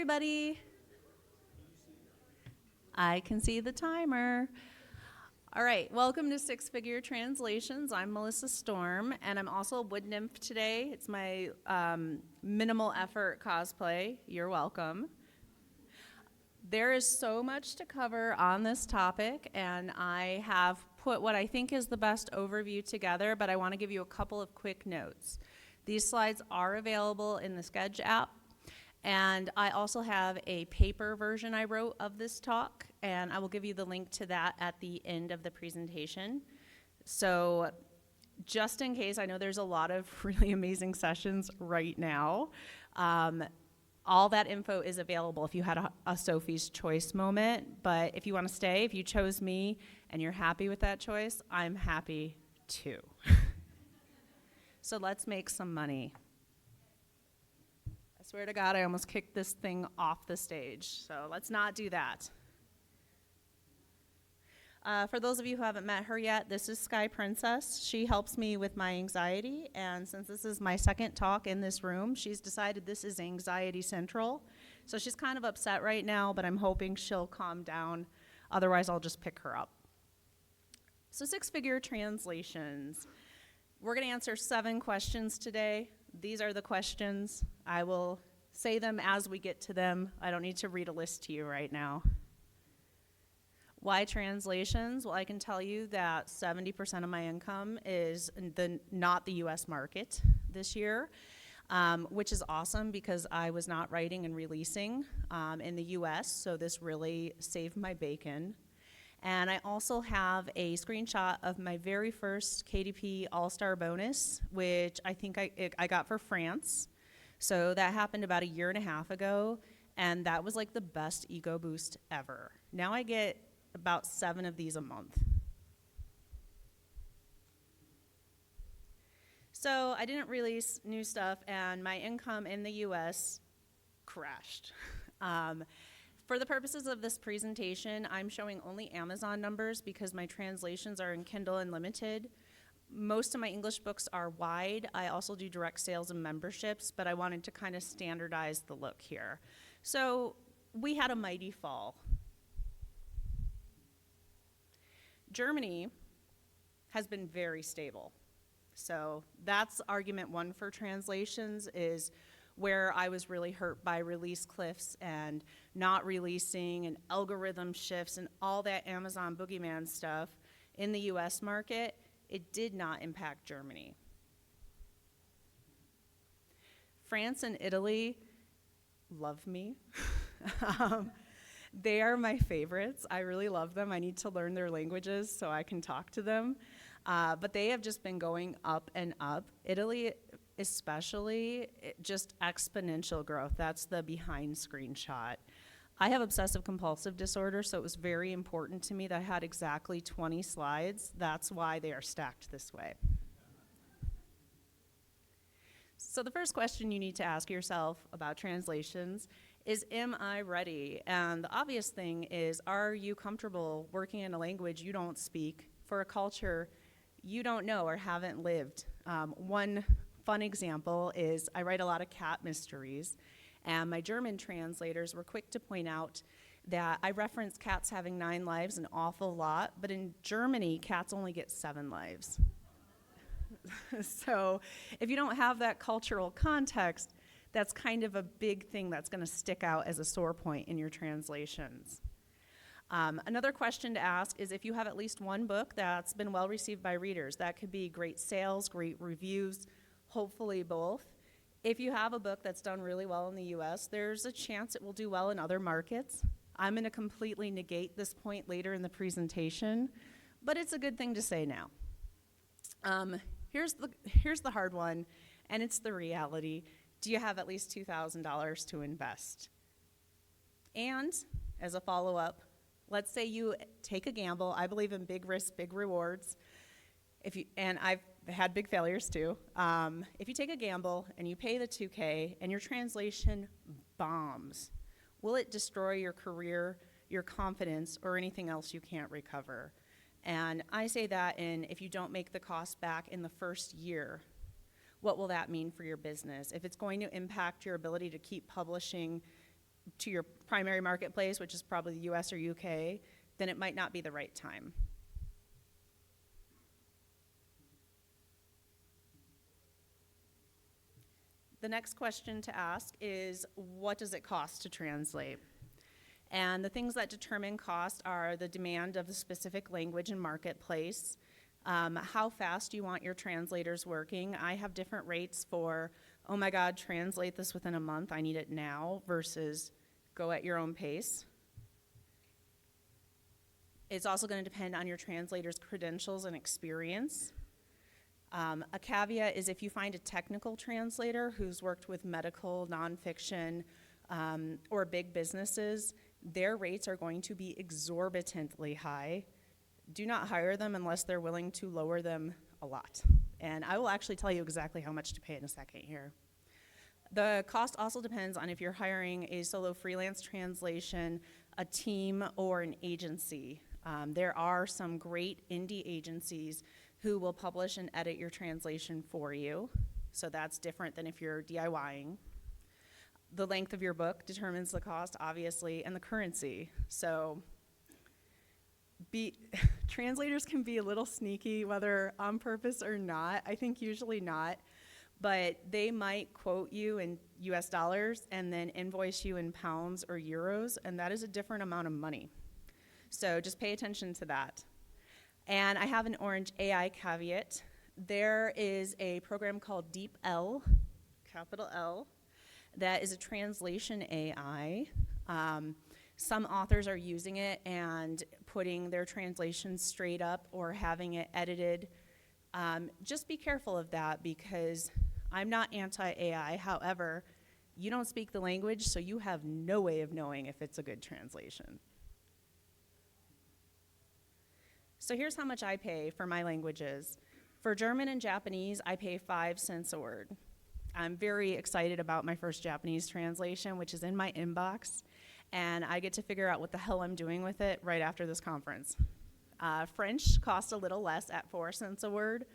everybody. I can see the timer. All right, welcome to Six Figure Translations. I'm Melissa Storm, and I'm also a wood nymph today. It's my minimal effort cosplay. You're welcome. There is so much to cover on this topic, and I have put what I think is the best overview together, but I want to give you a couple of quick notes. These slides are available in the Sketch app, and I also have a paper version I wrote of this talk, and I will give you the link to that at the end of the presentation. So just in case, I know there's a lot of really amazing sessions right now. All that info is available if you had a Sophie's Choice moment, but if you want to stay, if you chose me and you're happy with that choice, I'm happy too. So let's make some money. I swear to God, I almost kicked this thing off the stage, so let's not do that. For those of you who haven't met her yet, this is Sky Princess. She helps me with my anxiety, and since this is my second talk in this room, she's decided this is Anxiety Central. So she's kind of upset right now, but I'm hoping she'll calm down. Otherwise, I'll just pick her up. So Six Figure Translations. We're going to answer 7 questions today. These are the questions. I will say them as we get to them. I don't need to read a list to you right now. Why translations? Well, I can tell you that 70% of my income is not the US market this year, which is awesome because I was not writing and releasing in the US, so this really saved my bacon. And I also have a screenshot of my very first KDP All-Star bonus, which I think I got for France. So that happened about 1.5 years ago, and that was like the best ego boost ever. Now I get about 7 of these a month. So I didn't release new stuff, and my income in the US crashed. For the purposes of this presentation, I'm showing only Amazon numbers because my translations are in Kindle Unlimited. Most of my English books are wide. I also do direct sales and memberships, but I wanted to kind of standardize the look here. So we had a mighty fall. Germany has been very stable. So that's argument 1 for translations, is where I was really hurt by release cliffs and not releasing and algorithm shifts and all that Amazon boogeyman stuff in the US market. It did not impact Germany. France and Italy love me. They are my favorites. I really love them. I need to learn their languages so I can talk to them. But they have just been going up and up. Italy especially, just exponential growth. That's the behind screenshot. I have obsessive compulsive disorder, so it was very important to me that I had exactly 20 slides. That's why they are stacked this way. So the first question you need to ask yourself about translations is, am I ready? And the obvious thing is, are you comfortable working in a language you don't speak for a culture you don't know or haven't lived? One fun example is I write a lot of cat mysteries, and my German translators were quick to point out that I reference cats having 9 lives an awful lot, but in Germany, cats only get 7 lives. So if you don't have that cultural context, that's kind of a big thing that's going to stick out as a sore point in your translations. Another question to ask is if you have at least one book that's been well received by readers. That could be great sales, great reviews, hopefully both. If you have a book that's done really well in the US, there's a chance it will do well in other markets. I'm going to completely negate this point later in the presentation, but it's a good thing to say now. Here's the hard one, and it's the reality. Do you have at least $2,000 to invest? And as a follow-up, let's say you take a gamble. I believe in big risks, big rewards. And I've had big failures too. If you take a gamble and you pay the $2K and your translation bombs, will it destroy your career, your confidence, or anything else you can't recover? And I say that if you don't make the cost back in the first year, what will that mean for your business? If it's going to impact your ability to keep publishing to your primary marketplace, which is probably the US or UK, then it might not be the right time. The next question to ask is, what does it cost to translate? And the things that determine cost are the demand of the specific language and marketplace, how fast you want your translators working. I have different rates for, oh my God, translate this within a month, I need it now, versus go at your own pace. It's also going to depend on your translator's credentials and experience. A caveat is if you find a technical translator who's worked with medical, nonfiction, or big businesses, their rates are going to be exorbitantly high. Do not hire them unless they're willing to lower them a lot. And I will actually tell you exactly how much to pay in a second here. The cost also depends on if you're hiring a solo freelance translation, a team, or an agency. There are some great indie agencies who will publish and edit your translation for you. So that's different than if you're DIYing. The length of your book determines the cost, obviously, and the currency. So translators can be a little sneaky, whether on purpose or not. I think usually not. But they might quote you in US dollars and then invoice you in pounds or euros, and that is a different amount of money. So just pay attention to that. And I have an orange AI caveat. There is a program called DeepL, capital L, that is a translation AI. Some authors are using it and putting their translations straight up or having it edited. Just be careful of that, because I'm not anti-AI. However, you don't speak the language, so you have no way of knowing if it's a good translation. So here's how much I pay for my languages. For German and Japanese, I pay 5 cents a word. I'm very excited about my first Japanese translation, which is in my inbox, and I get to figure out what the hell I'm doing with it right after this conference. French costs a little less at 4 cents a word.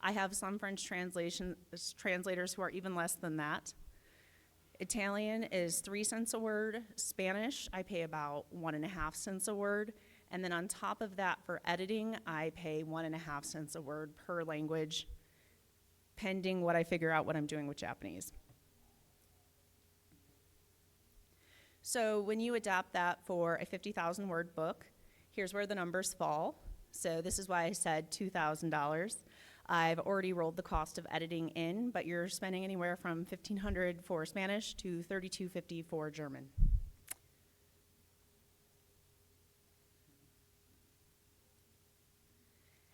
I have some French translators who are even less than that. Italian is 3 cents a word. Spanish, I pay about 1.5 cents a word. And then on top of that, for editing, I pay 1.5 cents a word per language, pending what I figure out what I'm doing with Japanese. So when you adapt that for a 50,000 word book, here's where the numbers fall. So this is why I said $2,000. I've already rolled the cost of editing in, but you're spending anywhere from $1,500 for Spanish to $3,250 for German.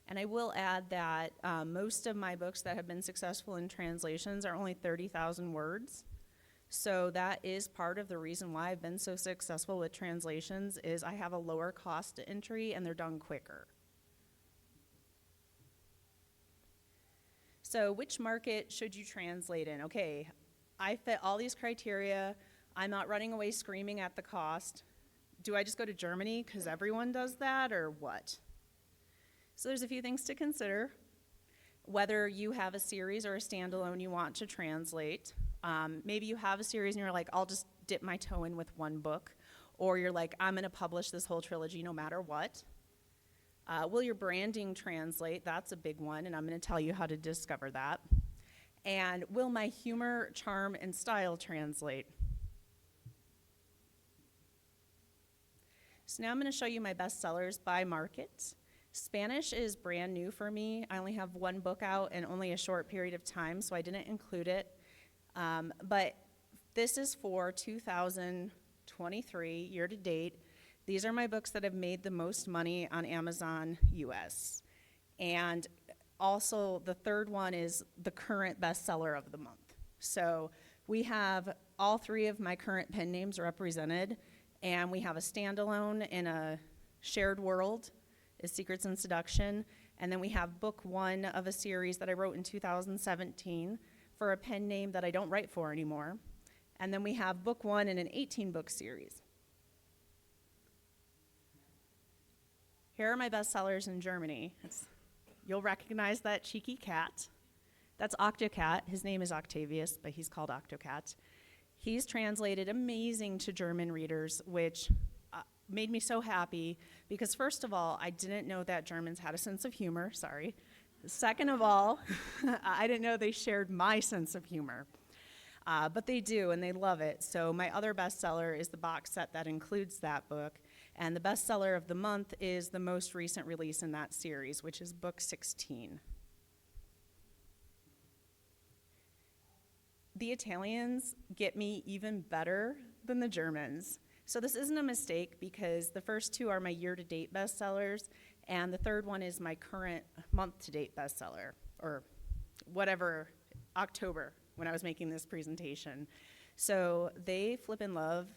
And I will add that most of my books that have been successful in translations are only 30,000 words. So that is part of the reason why I've been so successful with translations, is I have a lower cost to entry and they're done quicker. So which market should you translate in? Okay, I fit all these criteria. I'm not running away screaming at the cost. Do I just go to Germany because everyone does that, or what? So there's a few things to consider. Whether you have a series or a standalone you want to translate. Maybe you have a series and you're like, I'll just dip my toe in with one book. Or you're like, I'm going to publish this whole trilogy no matter what. Will your branding translate? That's a big one, and I'm going to tell you how to discover that. And will my humor, charm, and style translate? So now I'm going to show you my bestsellers by market. Spanish is brand new for me. I only have one book out and only a short period of time, so I didn't include it. But this is for 2023, year to date. These are my books that have made the most money on Amazon US. And also the third one is the current bestseller of the month. So we have all three of my current pen names represented, and we have a standalone in a shared world, is Secrets and Seduction, and then we have book one of a series that I wrote in 2017 for a pen name that I don't write for anymore. And then we have book one in an 18-book series. Here are my bestsellers in Germany. You'll recognize that cheeky cat. That's Octocat. His name is Octavius, but he's called Octocat. He's translated amazing to German readers, which made me so happy because, first of all, I didn't know that Germans had a sense of humor. Sorry. Second of all, I didn't know they shared my sense of humor. But they do, and they love it. So my other bestseller is the box set that includes that book. And the bestseller of the month is the most recent release in that series, which is book 16. The Italians get me even better than the Germans. So this isn't a mistake because the first two are my year-to-date bestsellers, and the third one is my current month-to-date bestseller, or whatever, October, when I was making this presentation. So they flippin' love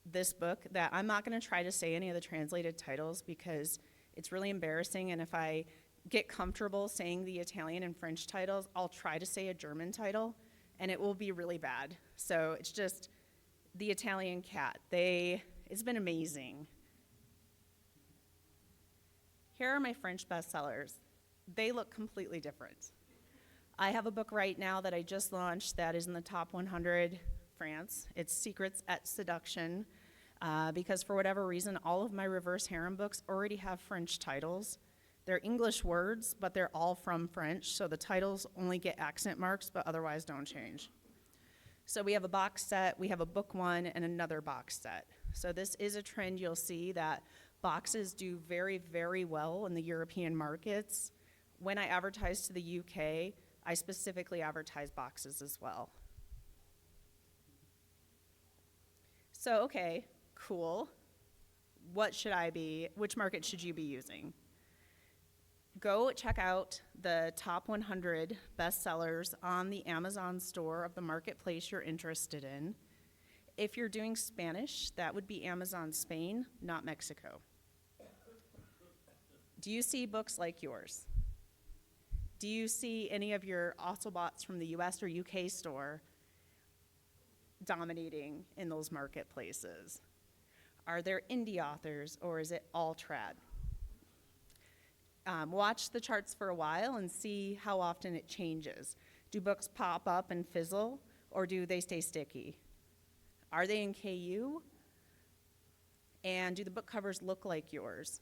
this book that I'm not going to try to say any of the translated titles because it's really embarrassing, and if I get comfortable saying the Italian and French titles, I'll try to say a German title, and it will be really bad. So it's just The Italian Cat. It's been amazing. Here are my French bestsellers. They look completely different. I have a book right now that I just launched that is in the top 100 France. It's Secrets at Seduction, because for whatever reason, all of my reverse harem books already have French titles. They're English words, but they're all from French, so the titles only get accent marks, but otherwise don't change. So we have a box set, we have a book one, and another box set. So this is a trend you'll see that boxes do very, very well in the European markets. When I advertise to the UK, I specifically advertise boxes as well. So, okay, cool. Which market should you be using? Go check out the top 100 bestsellers on the Amazon store of the marketplace you're interested in. If you're doing Spanish, that would be Amazon Spain, not Mexico. Do you see books like yours? Do you see any of your Autobots from the US or UK store dominating in those marketplaces? Are there indie authors, or is it all trad? Watch the charts for a while and see how often it changes. Do books pop up and fizzle, or do they stay sticky? Are they in KU? And do the book covers look like yours?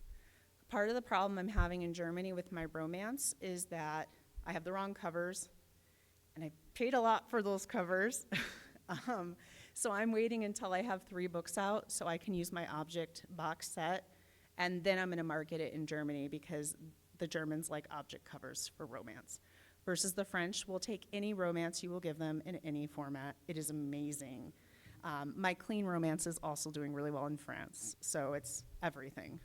Part of the problem I'm having in Germany with my romance is that I have the wrong covers, and I paid a lot for those covers. So I'm waiting until I have 3 books out so I can use my object box set, and then I'm going to market it in Germany because the Germans like object covers for romance. Versus the French will take any romance you will give them in any format. It is amazing. My clean romance is also doing really well in France, so it's everything.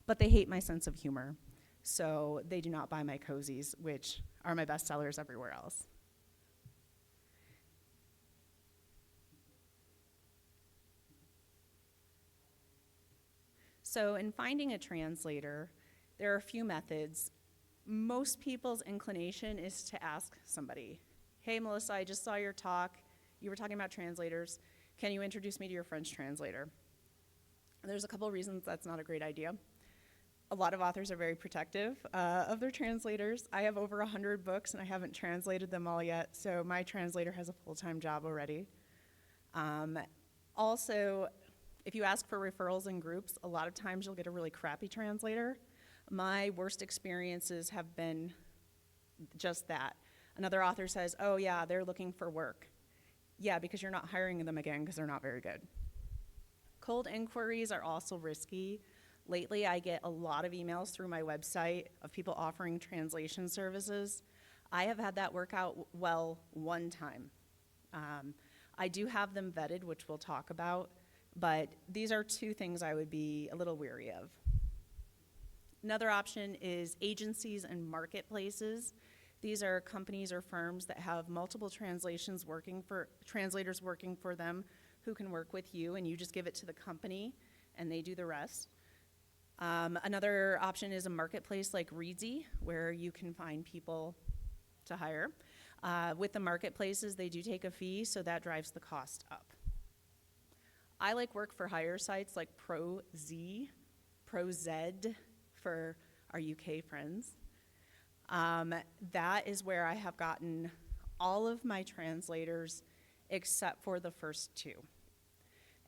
But they hate my sense of humor, so they do not buy my cozies, which are my best sellers everywhere else. So in finding a translator, there are a few methods. Most people's inclination is to ask somebody, hey, Melissa, I just saw your talk. You were talking about translators. Can you introduce me to your French translator? And there's a couple reasons that's not a great idea. A lot of authors are very protective of their translators. I have over 100 books, and I haven't translated them all yet, so my translator has a full-time job already. Also, if you ask for referrals in groups, a lot of times you'll get a really crappy translator. My worst experiences have been just that. Another author says, oh yeah, they're looking for work. Yeah, because you're not hiring them again because they're not very good. Cold inquiries are also risky. Lately, I get a lot of emails through my website of people offering translation services. I have had that work out well one time. I do have them vetted, which we'll talk about, but these are 2 things I would be a little weary of. Another option is agencies and marketplaces. These are companies or firms that have multiple translators working for them who can work with you, and you just give it to the company and they do the rest. Another option is a marketplace like Reedsy, where you can find people to hire. With the marketplaces, they do take a fee, so that drives the cost up. I like work for hire sites like ProZ for our UK friends. That is where I have gotten all of my translators except for the first two.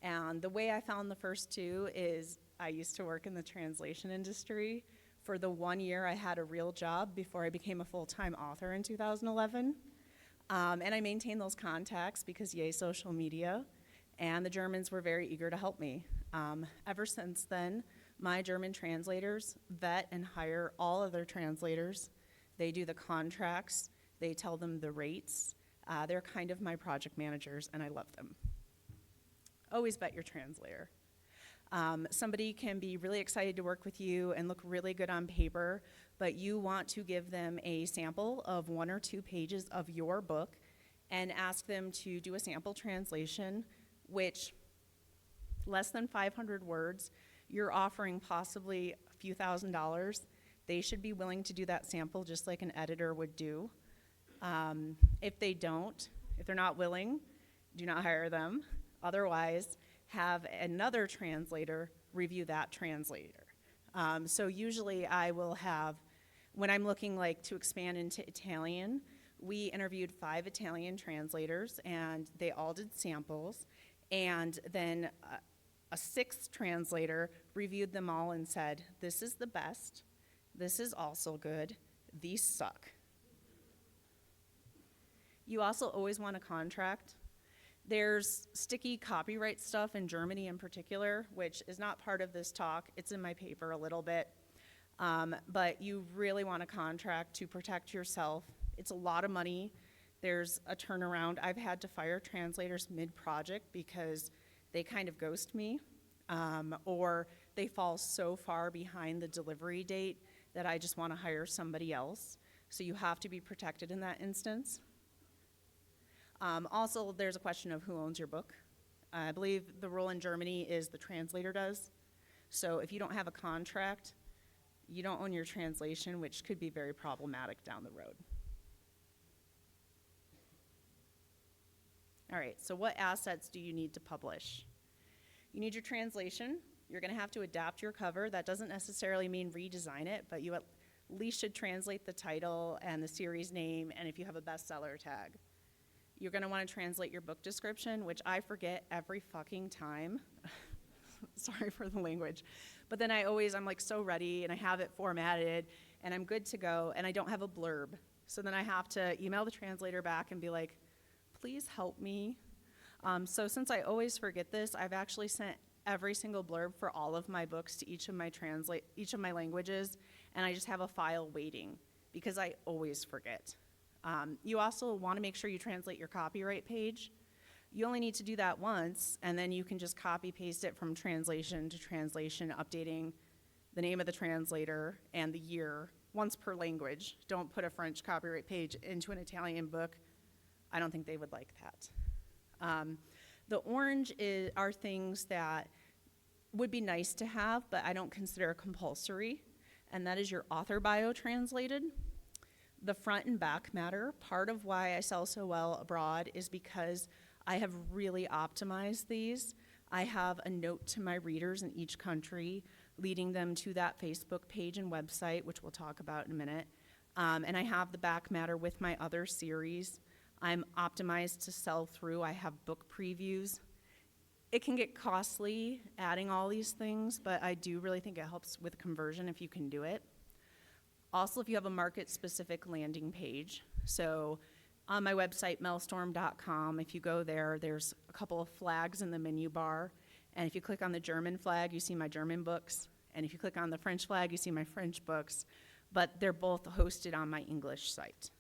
And the way I found the first two is I used to work in the translation industry. For the 1 year I had a real job before I became a full-time author in 2011. And I maintained those contacts because yay, social media. And the Germans were very eager to help me. Ever since then, my German translators vet and hire all other translators. They do the contracts. They tell them the rates. They're kind of my project managers, and I love them. Always vet your translator. Somebody can be really excited to work with you and look really good on paper, but you want to give them a sample of 1 or 2 pages of your book and ask them to do a sample translation, which less than 500 words, you're offering possibly a few $1,000s. They should be willing to do that sample just like an editor would do. If they're not willing, do not hire them. Otherwise, have another translator review that translator. So usually I will have, when I'm looking like to expand into Italian, we interviewed 5 Italian translators and they all did samples. And then a 6th translator reviewed them all and said, this is the best, this is also good, these suck. You also always want a contract. There's sticky copyright stuff in Germany in particular, which is not part of this talk. It's in my paper a little bit. But you really want a contract to protect yourself. It's a lot of money. There's a turnaround. I've had to fire translators mid-project because they kind of ghost me, or they fall so far behind the delivery date that I just want to hire somebody else. So you have to be protected in that instance. Also, there's a question of who owns your book. I believe the rule in Germany is the translator does. So if you don't have a contract, you don't own your translation, which could be very problematic down the road. All right, so what assets do you need to publish? You need your translation. You're going to have to adapt your cover. That doesn't necessarily mean redesign it, but you at least should translate the title and the series name, and if you have a bestseller tag. You're going to want to translate your book description, which I forget every fucking time. Sorry for the language. But then I'm like so ready, and I have it formatted, and I'm good to go, and I don't have a blurb. So then I have to email the translator back and be like, please help me. So since I always forget this, I've actually sent every single blurb for all of my books to each of my languages, and I just have a file waiting because I always forget. You also want to make sure you translate your copyright page. You only need to do that once, and then you can just copy paste it from translation to translation, updating the name of the translator and the year once per language. Don't put a French copyright page into an Italian book. I don't think they would like that. The orange are things that would be nice to have, but I don't consider compulsory, and that is your author bio translated. The front and back matter. Part of why I sell so well abroad is because I have really optimized these. I have a note to my readers in each country, leading them to that Facebook page and website, which we'll talk about in a minute. And I have the back matter with my other series. I'm optimized to sell through. I have book previews. It can get costly adding all these things, but I do really think it helps with conversion if you can do it. Also, if you have a market-specific landing page. So on my website, melstorm.com, if you go there, there's a couple of flags in the menu bar. And if you click on the German flag, you see my German books. And if you click on the French flag, you see my French books. But they're both hosted on my English site.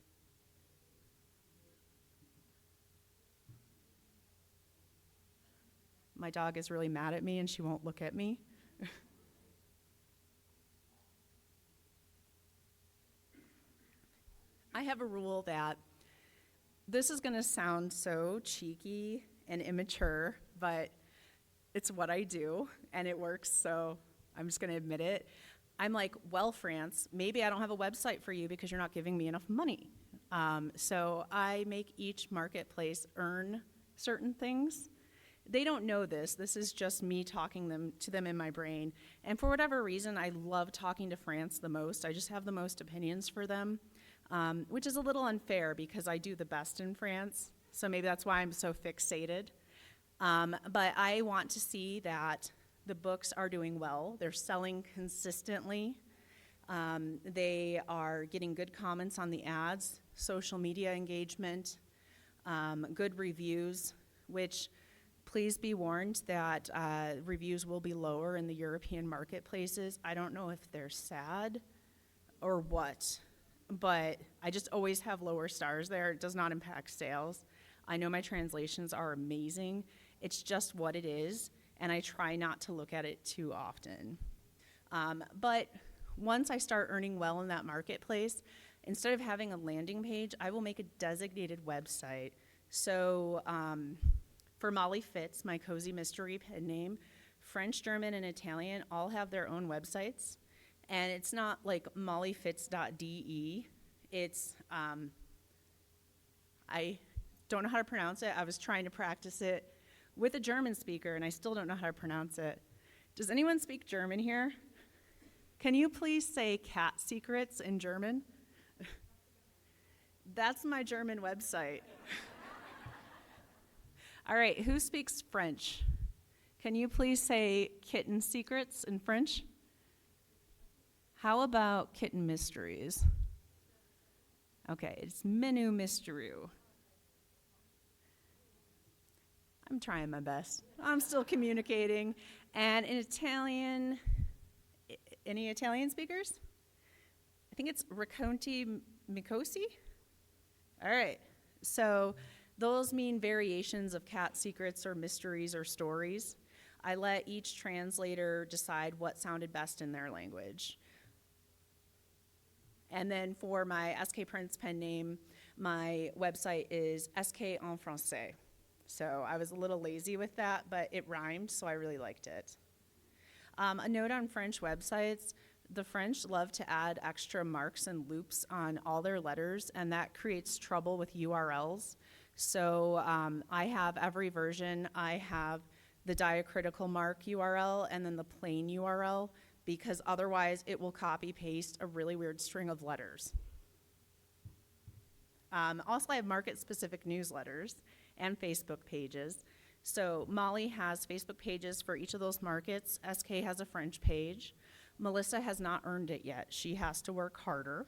My dog is really mad at me, and she won't look at me. I have a rule that this is going to sound so cheeky and immature, but it's what I do, and it works, so I'm just going to admit it. I'm like, well, France, maybe I don't have a website for you because you're not giving me enough money. So I make each marketplace earn certain things. They don't know this. This is just me talking to them in my brain. And for whatever reason, I love talking to France the most. I just have the most opinions for them. Which is a little unfair because I do the best in France. So maybe that's why I'm so fixated. But I want to see that the books are doing well. They're selling consistently. They are getting good comments on the ads, social media engagement, good reviews, which please be warned that reviews will be lower in the European marketplaces. I don't know if they're sad or what, but I just always have lower stars there. It does not impact sales. I know my translations are amazing. It's just what it is, and I try not to look at it too often. But once I start earning well in that marketplace, instead of having a landing page, I will make a designated website. So for Molly Fitz, my cozy mystery pen name, French, German, and Italian all have their own websites. And it's not like mollyfitz.de. It's, I don't know how to pronounce it. I was trying to practice it with a German speaker, and I still don't know how to pronounce it. Does anyone speak German here? Can you please say cat secrets in German? That's my German website. All right, who speaks French? Can you please say kitten secrets in French? How about kitten mysteries? Okay, it's menu mystérieux. I'm trying my best. I'm still communicating. And in Italian, any Italian speakers? I think it's racconti micosi. All right, so those mean variations of cat secrets or mysteries or stories. I let each translator decide what sounded best in their language. And then for my SK Prince pen name, my website is SK en français. So I was a little lazy with that, but it rhymed, so I really liked it. A note on French websites, the French love to add extra marks and loops on all their letters, and that creates trouble with URLs. So I have every version, I have the diacritical mark URL and then the plain URL, because otherwise it will copy paste a really weird string of letters. Also, I have market-specific newsletters and Facebook pages. So Molly has Facebook pages for each of those markets. SK has a French page. Melissa has not earned it yet. She has to work harder,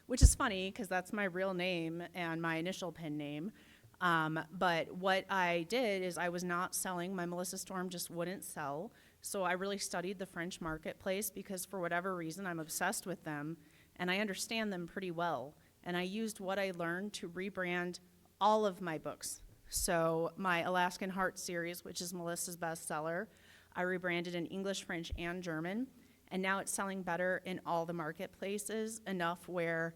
which is funny because that's my real name and my initial pen name. But what I did is I was not selling. My Melissa Storm just wouldn't sell. So I really studied the French marketplace because for whatever reason I'm obsessed with them and I understand them pretty well. And I used what I learned to rebrand all of my books. So my Alaskan Heart series, which is Melissa's bestseller, I rebranded in English, French, and German. And now it's selling better in all the marketplaces, enough where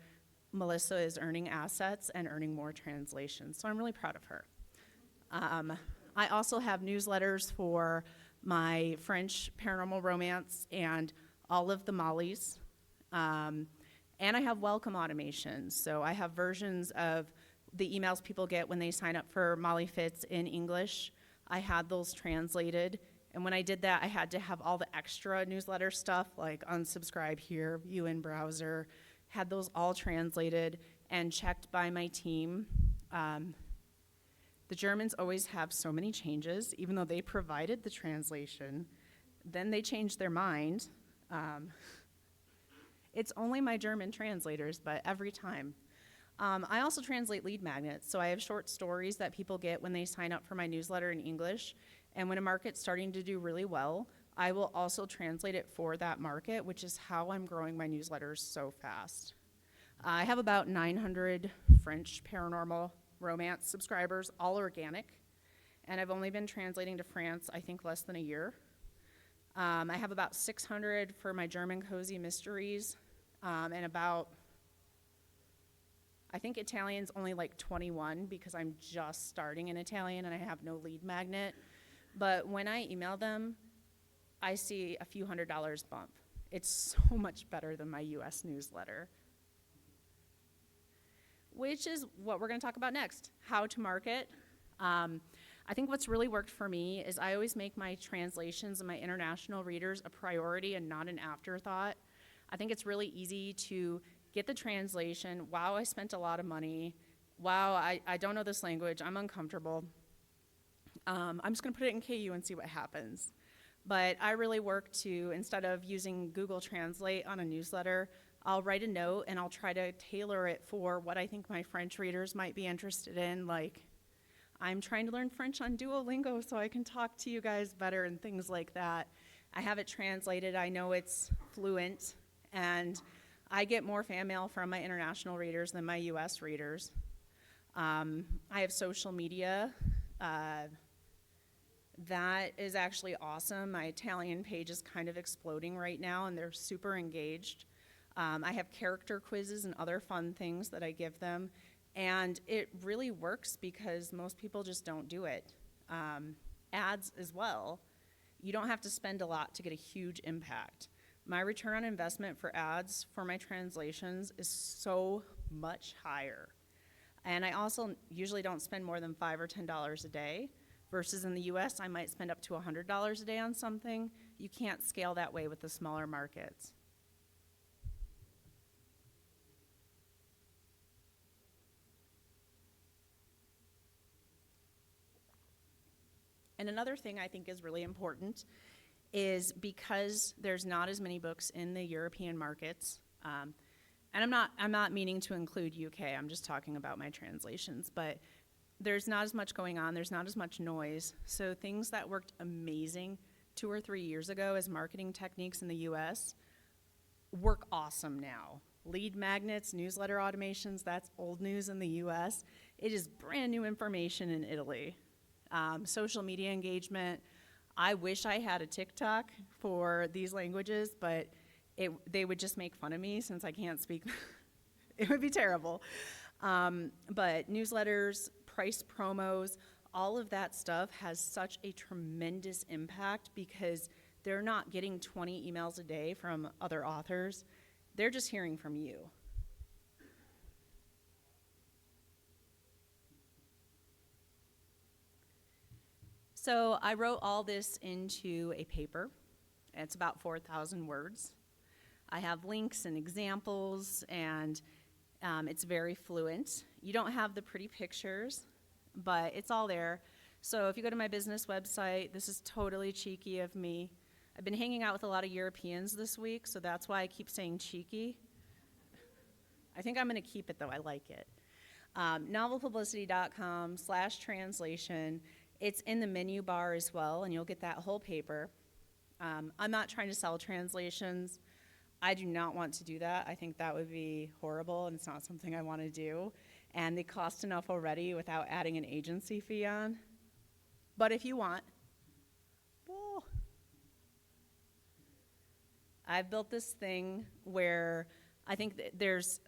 Melissa is earning assets and earning more translations. So I'm really proud of her. I also have newsletters for my French paranormal romance and all of the Mollys. And I have welcome automations. So I have versions of the emails people get when they sign up for Molly Fitz in English. I had those translated. And when I did that, I had to have all the extra newsletter stuff like unsubscribe here, view in browser, had those all translated and checked by my team. The Germans always have so many changes, even though they provided the translation. Then they change their mind. It's only my German translators, but every time. I also translate lead magnets, so I have short stories that people get when they sign up for my newsletter in English, and when a market's starting to do really well, I will also translate it for that market, which is how I'm growing my newsletters so fast. I have about 900 French paranormal romance subscribers, all organic, and I've only been translating to France, I think, less than a year. I have about 600 for my German cozy mysteries, and about, I think Italian's only like 21 because I'm just starting in Italian and I have no lead magnet. But when I email them, I see a few $100 bump. It's so much better than my US newsletter. Which is what we're gonna talk about next, how to market. I think what's really worked for me is I always make my translations and my international readers a priority and not an afterthought. I think it's really easy to get the translation. Wow, I spent a lot of money. wow, I don't know this language. I'm uncomfortable. I'm just going to put it in KU and see what happens. But I really work to, instead of using Google Translate on a newsletter, I'll write a note and I'll try to tailor it for what I think my French readers might be interested in. Like, I'm trying to learn French on Duolingo so I can talk to you guys better and things like that. I have it translated. I know it's fluent. And I get more fan mail from my international readers than my US readers. I have social media. That is actually awesome. My Italian page is kind of exploding right now, and they're super engaged. I have character quizzes and other fun things that I give them, and it really works because most people just don't do it. Ads as well. You don't have to spend a lot to get a huge impact. My return on investment for ads for my translations is so much higher. And I also usually don't spend more than $5 or $10 a day, versus in the US, I might spend up to $100 a day on something. You can't scale that way with the smaller markets. And another thing I think is really important is because there's not as many books in the European markets, and I'm not meaning to include UK, I'm just talking about my translations, but there's not as much going on, there's not as much noise. So things that worked amazing 2 or 3 years ago as marketing techniques in the US work awesome now. Lead magnets, newsletter automations, that's old news in the US. It is brand new information in Italy. Social media engagement, I wish I had a TikTok for these languages, but they would just make fun of me since I can't speak. It would be terrible. But newsletters, price promos, all of that stuff has such a tremendous impact because they're not getting 20 emails a day from other authors. They're just hearing from you. So I wrote all this into a paper. It's about 4,000 words. I have links and examples, and it's very fluent. You don't have the pretty pictures, but it's all there. So if you go to my business website, this is totally cheeky of me. I've been hanging out with a lot of Europeans this week, so that's why I keep saying cheeky. I think I'm going to keep it, though. I like it. Novelpublicity.com/translation. It's in the menu bar as well, and you'll get that whole paper. I'm not trying to sell translations. I do not want to do that. I think that would be horrible, and it's not something I want to do. And they cost enough already without adding an agency fee on. But if you want, well, I've built this thing where I think there's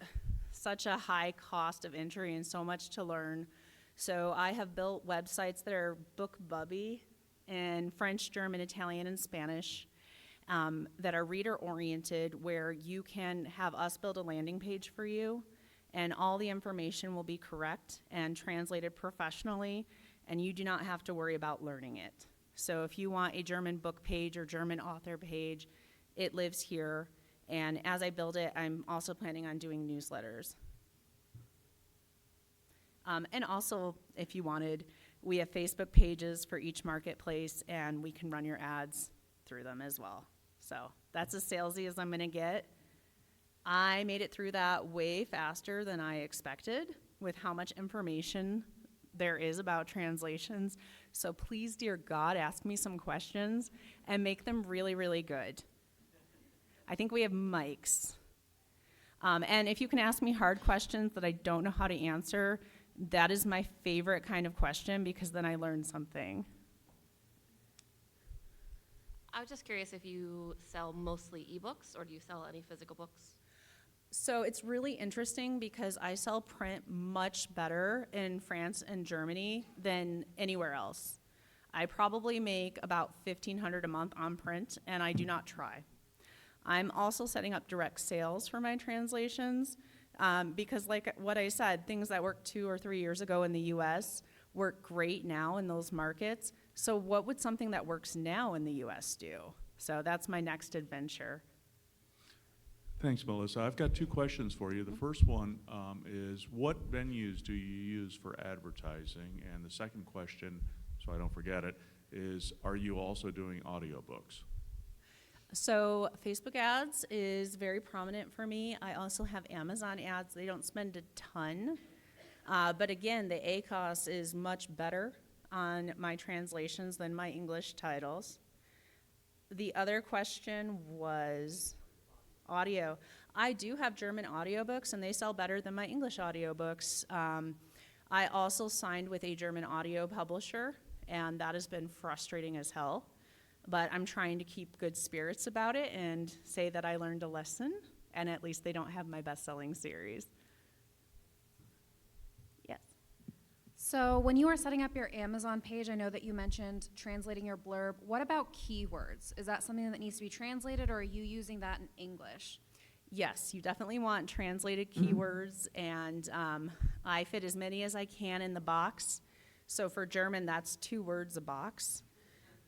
such a high cost of entry and so much to learn. So I have built websites that are BookBubby in French, German, Italian, and Spanish that are reader-oriented, where you can have us build a landing page for you, and all the information will be correct and translated professionally, and you do not have to worry about learning it. So if you want a German book page or German author page, it lives here. And as I build it, I'm also planning on doing newsletters. And also, if you wanted, we have Facebook pages for each marketplace, and we can run your ads through them as well. So that's as salesy as I'm going to get. I made it through that way faster than I expected with how much information there is about translations. So please, dear God, ask me some questions and make them really, really good. I think we have mics. And if you can ask me hard questions that I don't know how to answer, that is my favorite kind of question, because then I learn something. I was just curious if you sell mostly ebooks, or do you sell any physical books? So it's really interesting because I sell print much better in France and Germany than anywhere else. I probably make about $1,500 a month on print, and I do not try. I'm also setting up direct sales for my translations because, like what I said, things that worked 2 or 3 years ago in the US work great now in those markets. So what would something that works now in the US do? So that's my next adventure. Thanks, Melissa. I've got two questions for you. The first one is, what venues do you use for advertising? And the second question, so I don't forget it, is, are you also doing audiobooks? So Facebook ads is very prominent for me. I also have Amazon ads. They don't spend a ton. But again, the ACOS is much better on my translations than my English titles. The other question was audio. I do have German audiobooks, and they sell better than my English audiobooks. I also signed with a German audio publisher, and that has been frustrating as hell. But I'm trying to keep good spirits about it and say that I learned a lesson, and at least they don't have my best-selling series. Yes. So when you are setting up your Amazon page, I know that you mentioned translating your blurb. What about keywords? Is that something that needs to be translated, or are you using that in English? Yes, you definitely want translated keywords, and I fit as many as I can in the box. So for German, that's 2 words a box.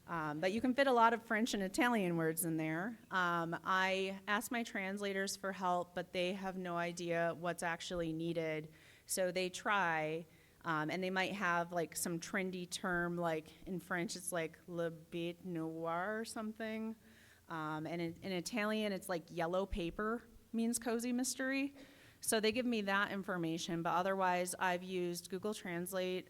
But you can fit a lot of French and Italian words in there. I ask my translators for help, but they have no idea what's actually needed. So they try, and they might have like some trendy term, like in French it's like le bête noir or something. And in Italian it's like yellow paper means cozy mystery. So they give me that information, but otherwise I've used Google Translate.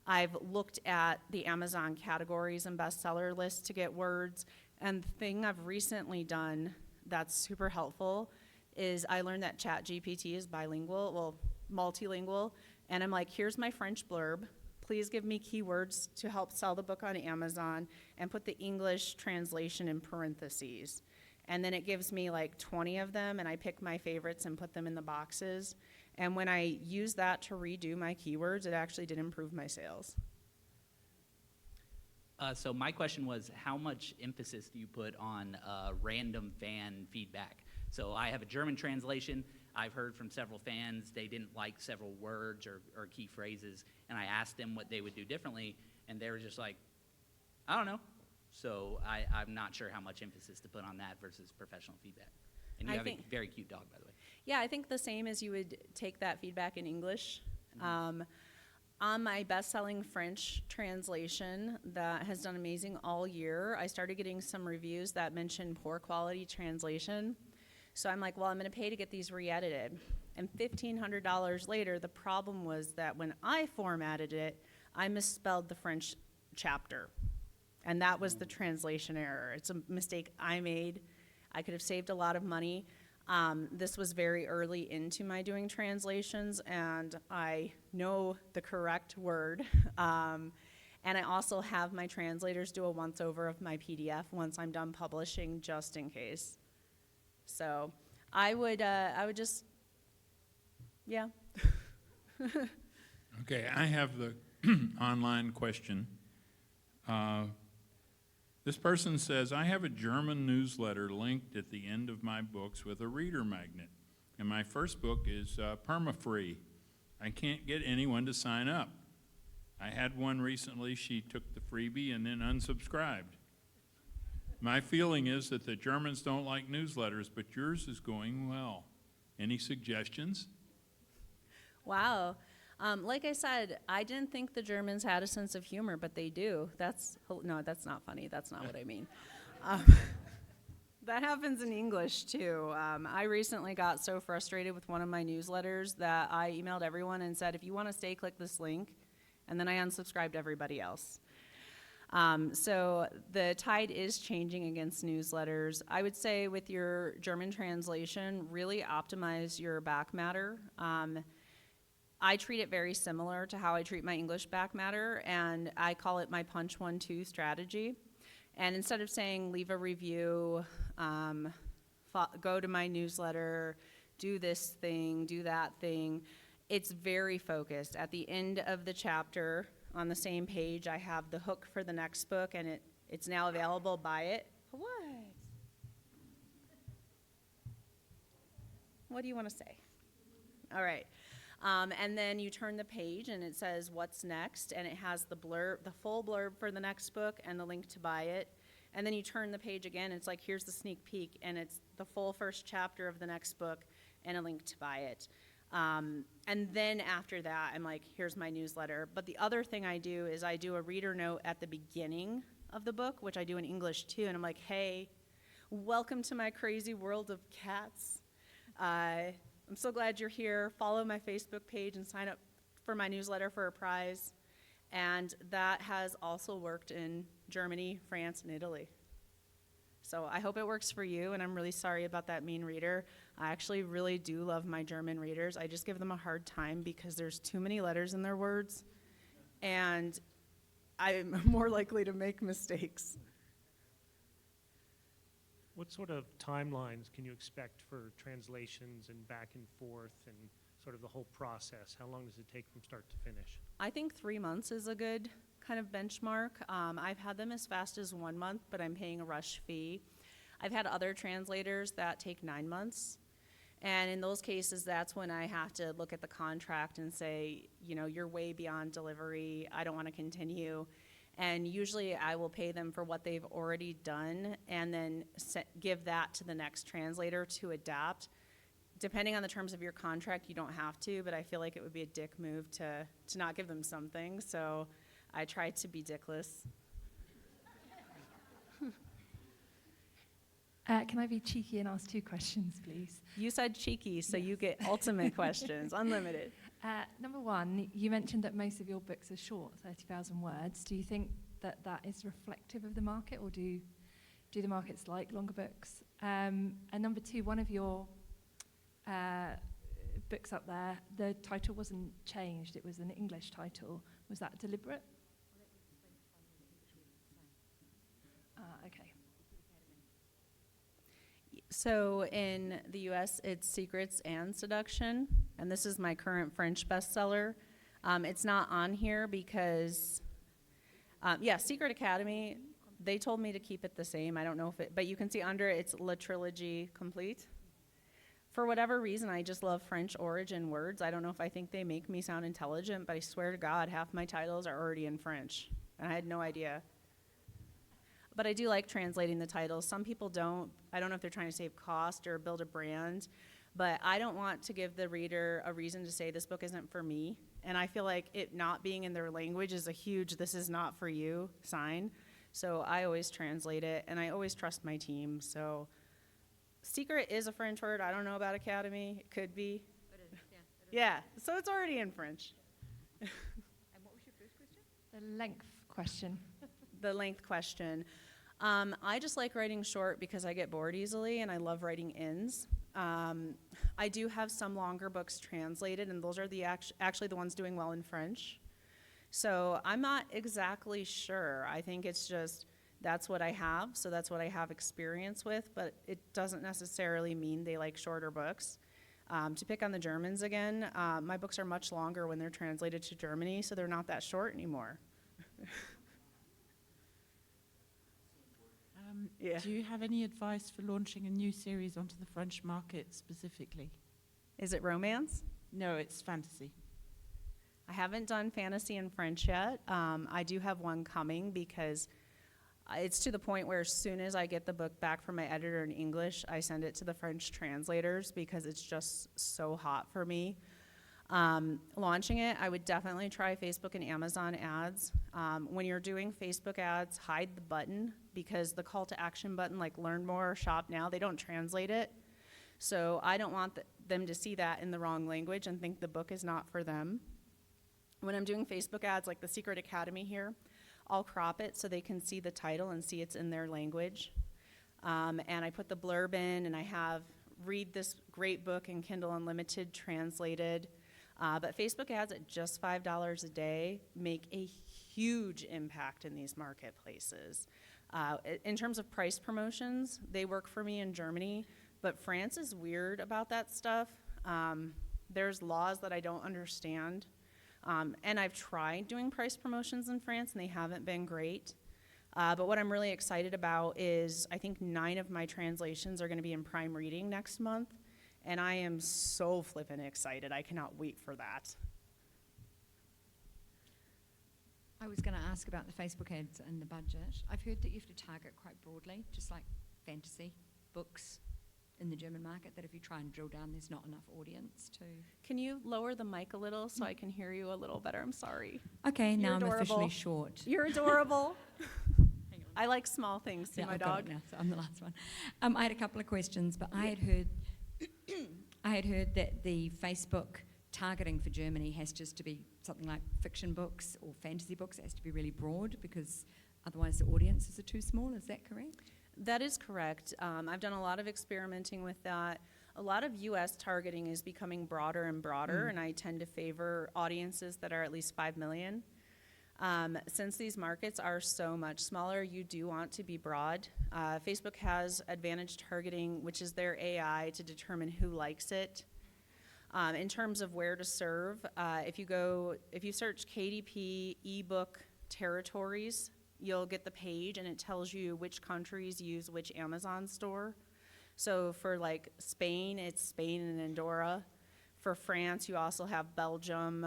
I've looked at the Amazon categories and bestseller lists to get words. And the thing I've recently done that's super helpful is I learned that ChatGPT is bilingual, well, multilingual. And I'm like, here's my French blurb. Please give me keywords to help sell the book on Amazon and put the English translation in parentheses. And then it gives me like 20 of them, and I pick my favorites and put them in the boxes. And when I use that to redo my keywords, it actually did improve my sales. So my question was, how much emphasis do you put on random fan feedback? So I have a German translation. I've heard from several fans they didn't like several words or key phrases, and I asked them what they would do differently, and they were just like, I don't know. So I'm not sure how much emphasis to put on that versus professional feedback. And you have a very cute dog, by the way. Yeah, I think the same as you would take that feedback in English. On my best-selling French translation that has done amazing all year, I started getting some reviews that mentioned poor quality translation. So I'm like, well, I'm going to pay to get these re-edited. And $1,500 later, the problem was that when I formatted it, I misspelled the French chapter. And that was the translation error. It's a mistake I made. I could have saved a lot of money. This was very early into my doing translations, and I know the correct word. And I also have my translators do a once-over of my PDF once I'm done publishing, just in case. So I would just, yeah. Okay, I have the online question. This person says, I have a German newsletter linked at the end of my books with a reader magnet, and my first book is perma-free. I can't get anyone to sign up. I had one recently. She took the freebie and then unsubscribed. My feeling is that the Germans don't like newsletters, but yours is going well. Any suggestions? Wow. Like I said, I didn't think the Germans had a sense of humor, but they do. No, that's not funny. That's not what I mean. That happens in English, too. I recently got so frustrated with one of my newsletters that I emailed everyone and said, if you want to stay, click this link. And then I unsubscribed everybody else. So the tide is changing against newsletters. I would say with your German translation, really optimize your back matter. I treat it very similar to how I treat my English back matter, and I call it my punch 1-2 strategy. And instead of saying leave a review, go to my newsletter, do this thing, do that thing, it's very focused. At the end of the chapter on the same page, I have the hook for the next book, and it's now available. Buy it. What? What do you want to say? All right. And then you turn the page and it says what's next, and it has the blurb, the full blurb for the next book and the link to buy it. And then you turn the page again, it's like, here's the sneak peek, and it's the full first chapter of the next book and a link to buy it. And then after that, I'm like, here's my newsletter. But the other thing I do is I do a reader note at the beginning of the book, which I do in English too, and I'm like, hey, welcome to my crazy world of cats. I'm so glad you're here. Follow my Facebook page and sign up for my newsletter for a prize. And that has also worked in Germany, France, and Italy. So I hope it works for you, and I'm really sorry about that mean reader. I actually really do love my German readers. I just give them a hard time because there's too many letters in their words, and I'm more likely to make mistakes. What sort of timelines can you expect for translations and back and forth and sort of the whole process? How long does it take from start to finish? I think 3 months is a good kind of benchmark. I've had them as fast as 1 month, but I'm paying a rush fee. I've had other translators that take 9 months. And in those cases, that's when I have to look at the contract and say, you know, you're way beyond delivery. I don't want to continue. And usually I will pay them for what they've already done and then give that to the next translator to adapt. Depending on the terms of your contract, you don't have to, but I feel like it would be a dick move to not give them something. So I try to be dickless. Can I be cheeky and ask 2 questions, please? You said cheeky, so Yes. you get ultimate questions, unlimited. Number one, you mentioned that most of your books are short, 30,000 words. Do you think that that is reflective of the market, or do the markets like longer books? And number 2, one of your books up there, the title wasn't changed. It was an English title. Was that deliberate? Okay. So in the US, it's Secrets and Seduction, and this is my current French bestseller. It's not on here because, Secret Academy, they told me to keep it the same. I don't know if it, but you can see under it, it's La Trilogie Complete. For whatever reason, I just love French origin words. I don't know if I think they make me sound intelligent, but I swear to God, half my titles are already in French, and I had no idea. But I do like translating the titles. Some people don't. I don't know if they're trying to save cost or build a brand, but I don't want to give the reader a reason to say this book isn't for me. And I feel like it not being in their language is a huge "this is not for you" sign. So I always translate it, and I always trust my team. So secret is a French word. I don't know about Academy. It could be. It is, yeah. Yeah, so it's already in French. And what was your first question? The length question. The length question. I just like writing short because I get bored easily, and I love writing ins. I do have some longer books translated, and those are actually the ones doing well in French. So I'm not exactly sure. I think it's just that's what I have, so that's what I have experience with, but it doesn't necessarily mean they like shorter books. To pick on the Germans again, my books are much longer when they're translated to Germany, so they're not that short anymore. Yeah. Do you have any advice for launching a new series onto the French market specifically? Is it romance? No, it's fantasy. I haven't done fantasy in French yet. I do have one coming because it's to the point where as soon as I get the book back from my editor in English, I send it to the French translators because it's just so hot for me. Launching it, I would definitely try Facebook and Amazon ads. When you're doing Facebook ads, hide the button because the call to action button, like learn more or shop now, they don't translate it. So I don't want them to see that in the wrong language and think the book is not for them. When I'm doing Facebook ads like the Secret Academy here, I'll crop it so they can see the title and see it's in their language. And I put the blurb in, and I have read this great book in Kindle Unlimited translated. But Facebook ads at just $5 a day make a huge impact in these marketplaces. In terms of price promotions, they work for me in Germany, but France is weird about that stuff. There's laws that I don't understand. And I've tried doing price promotions in France, and they haven't been great. But what I'm really excited about is I think 9 of my translations are going to be in Prime Reading next month. And I am so flippin' excited. I cannot wait for that. I was going to ask about the Facebook ads and the budget. I've heard that you have to target quite broadly, just like fantasy books in the German market, that if you try and drill down, there's not enough audience to... Can you lower the mic a little so I can hear you a little better? I'm sorry. Okay, now You're I'm officially adorable. short. You're adorable. I like small things too, Yeah, my I've got dog. it now, so I'm the last one. I had a couple of questions, but I had heard that the Facebook targeting for Germany has just to be something like fiction books or fantasy books. It has to be really broad because otherwise the audiences are too small. Is that correct? That is correct. I've done a lot of experimenting with that. A lot of U.S. targeting is becoming broader and broader, and I tend to favor audiences that are at least 5 million. Since these markets are so much smaller, you do want to be broad. Facebook has advantage targeting, which is their AI to determine who likes it. In terms of where to serve, if you search KDP ebook territories, you'll get the page and it tells you which countries use which Amazon store. So for like Spain, it's Spain and Andorra. For France, you also have Belgium,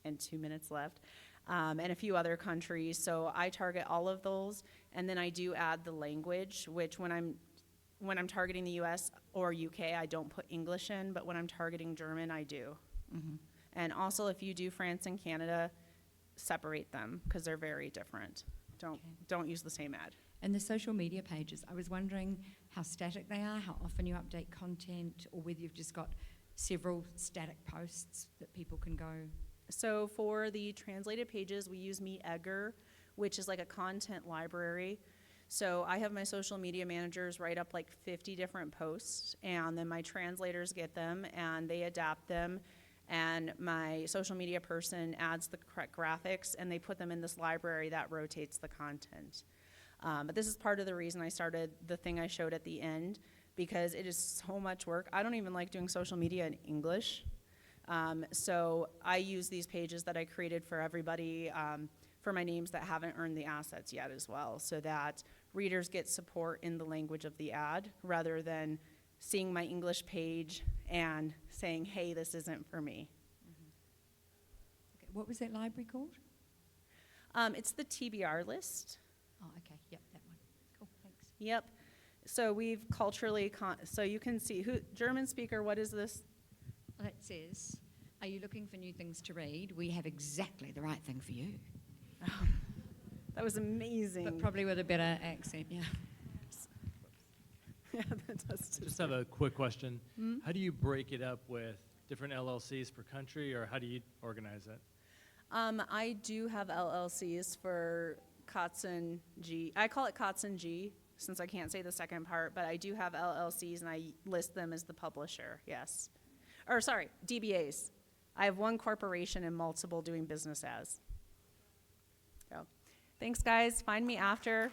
and 2 minutes left, and a few other countries. So I target all of those, and then I do add the language, which when I'm targeting the US or UK, I don't put English in, but when I'm targeting German, I do. Mm-hmm. And also if you do France and Canada, separate them because they're very different. Don't use the same ad. And the social media pages, I was wondering how static they are, how often you update content, or whether you've just got several static posts that people can go. So for the translated pages, we use MeEgger, which is like a content library. So I have my social media managers write up like 50 different posts, and then my translators get them and they adapt them, and my social media person adds the correct graphics, and they put them in this library that rotates the content. But this is part of the reason I started the thing I showed at the end, because it is so much work. I don't even like doing social media in English. So I use these pages that I created for everybody, for my names that haven't earned the assets yet as well, so that readers get support in the language of the ad rather than seeing my English page and saying, hey, this isn't for me. Okay, what was that library called? It's the TBR list. Oh, okay, yep, that one. Cool, thanks. Yep. So we've culturally, so you can see, German speaker, what is this? Well, it says, are you looking for new things to read? We have exactly the right thing for you. That was amazing. But probably with a better accent, yeah. Yeah, that does too. Just have a quick question. How do you break it up with different LLCs per country, or how do you organize it? I do have LLCs for Kotzen G. I call it Kotzen G since I can't say the second part, but I do have LLCs and I list them as the publisher, yes. Or sorry, DBAs. I have one corporation and multiple doing business as. So, thanks guys. Find me after.